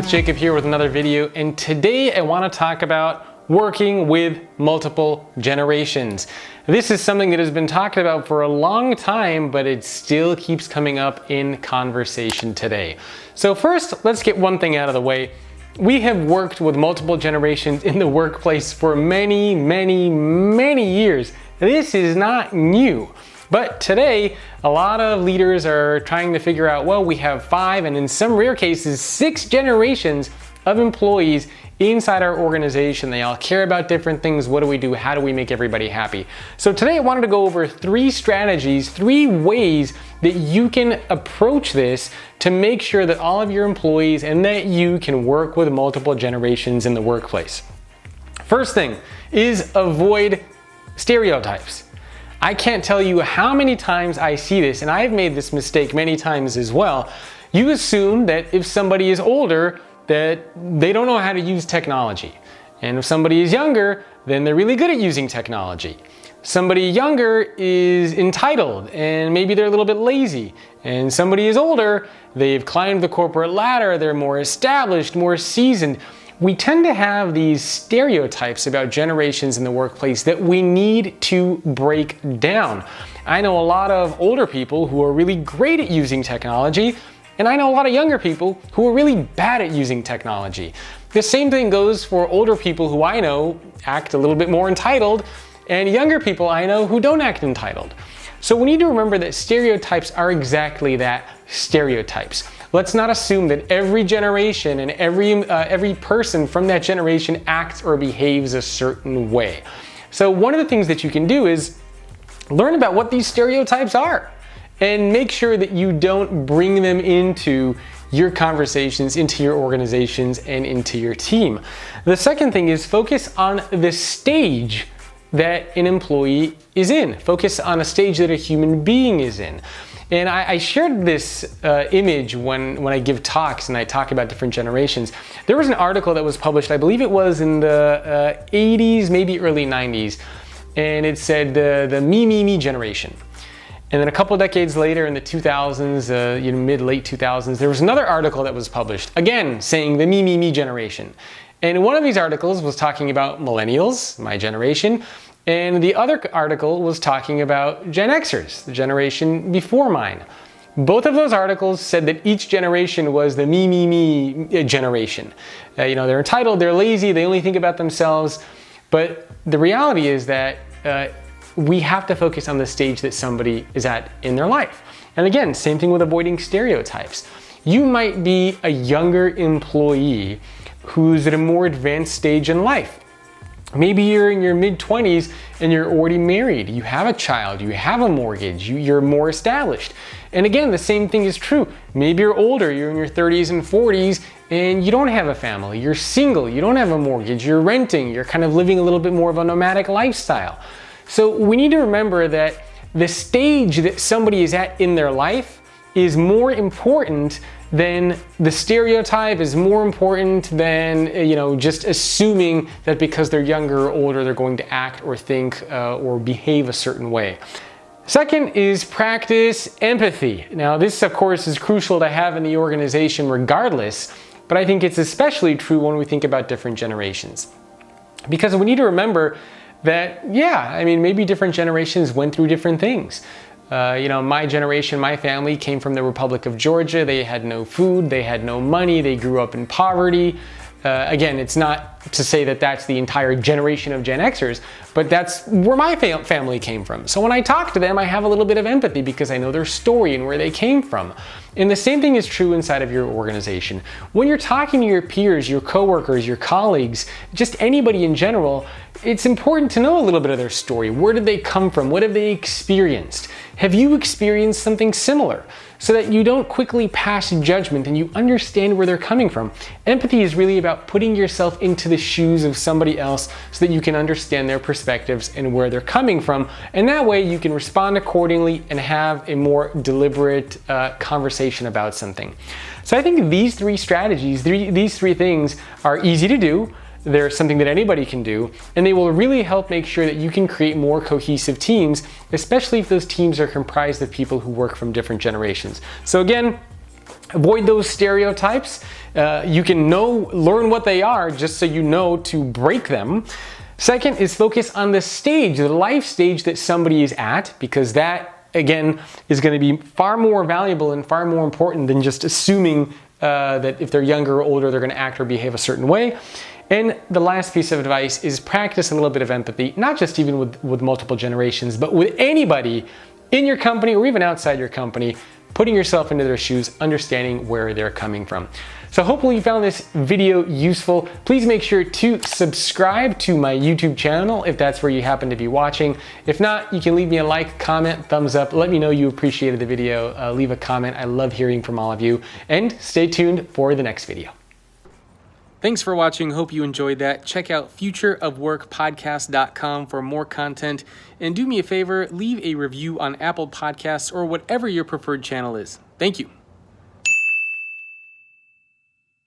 it's Jacob here with another video, and today I want to talk about working with multiple generations. This is something that has been talked about for a long time, but it still keeps coming up in conversation today. So first, let's get one thing out of the way. We have worked with multiple generations in the workplace for many years. This is not new. But today, a lot of leaders are trying to figure out, well, we have 5 and in some rare cases 6 generations of employees inside our organization. They all care about different things. What do we do? How do we make everybody happy? So today I wanted to go over 3 strategies, 3 ways that you can approach this to make sure that all of your employees and that you can work with multiple generations in the workplace. First thing is avoid stereotypes. I can't tell you how many times I see this, and I've made this mistake many times as well. You assume that if somebody is older, that they don't know how to use technology. And if somebody is younger, then they're really good at using technology. Somebody younger is entitled and maybe they're a little bit lazy. And somebody is older, they've climbed the corporate ladder, they're more established, more seasoned. We tend to have these stereotypes about generations in the workplace that we need to break down. I know a lot of older people who are really great at using technology, and I know a lot of younger people who are really bad at using technology. The same thing goes for older people who I know act a little bit more entitled, and younger people I know who don't act entitled. So we need to remember that stereotypes are exactly that, stereotypes. Let's not assume that every generation and every person from that generation acts or behaves a certain way. So one of the things that you can do is learn about what these stereotypes are and make sure that you don't bring them into your conversations, into your organizations, and into your team. The second thing is focus on the stage that an employee is in. Focus on a stage that a human being is in. And I shared this image when I give talks and I talk about different generations. There was an article that was published, I believe it was in the 80s, maybe early 90s, and it said the me generation. And then a couple decades later in the 2000s, mid-late 2000s, there was another article that was published, again, saying the me generation. And one of these articles was talking about millennials, my generation, and the other article was talking about Gen Xers, the generation before mine. Both of those articles said that each generation was the me generation. They're entitled, they're lazy, they only think about themselves. But the reality is that we have to focus on the stage that somebody is at in their life. And again, same thing with avoiding stereotypes. You might be a younger employee who's at a more advanced stage in life. Maybe you're in your mid-20s and you're already married, you have a child, you have a mortgage, you're more established. And again, the same thing is true. Maybe you're older, you're in your 30s and 40s and you don't have a family, you're single, you don't have a mortgage, you're renting, you're kind of living a little bit more of a nomadic lifestyle. So we need to remember that the stage that somebody is at in their life is more important than the stereotype, is more important than just assuming that because they're younger or older they're going to act or think or behave a certain way. Second is practice empathy. Now this of course is crucial to have in the organization regardless, but I think it's especially true when we think about different generations. Because we need to remember that, maybe different generations went through different things. My generation, my family came from the Republic of Georgia. They had no food, they had no money, they grew up in poverty. Again, it's not to say that that's the entire generation of Gen Xers, but that's where my family came from. So when I talk to them, I have a little bit of empathy because I know their story and where they came from. And the same thing is true inside of your organization. When you're talking to your peers, your coworkers, your colleagues, just anybody in general, it's important to know a little bit of their story. Where did they come from? What have they experienced? Have you experienced something similar? So that you don't quickly pass judgment and you understand where they're coming from. Empathy is really about putting yourself into the shoes of somebody else so that you can understand their perspectives and where they're coming from. And that way you can respond accordingly and have a more deliberate conversation about something. So I think these 3 strategies, these 3 things are easy to do. They're something that anybody can do, and they will really help make sure that you can create more cohesive teams, especially if those teams are comprised of people who work from different generations. So again, avoid those stereotypes. You can learn what they are just so you know to break them. Second is focus on the stage, the life stage that somebody is at, because that, again, is going to be far more valuable and far more important than just assuming that if they're younger or older, they're going to act or behave a certain way. And the last piece of advice is practice a little bit of empathy, not just even with multiple generations, but with anybody in your company or even outside your company, putting yourself into their shoes, understanding where they're coming from. So hopefully you found this video useful. Please make sure to subscribe to my YouTube channel if that's where you happen to be watching. If not, you can leave me a like, comment, thumbs up. Let me know you appreciated the video. Leave a comment. I love hearing from all of you. And stay tuned for the next video. Thanks for watching. Hope you enjoyed that. Check out futureofworkpodcast.com for more content. And do me a favor, leave a review on Apple Podcasts or whatever your preferred channel is. Thank you.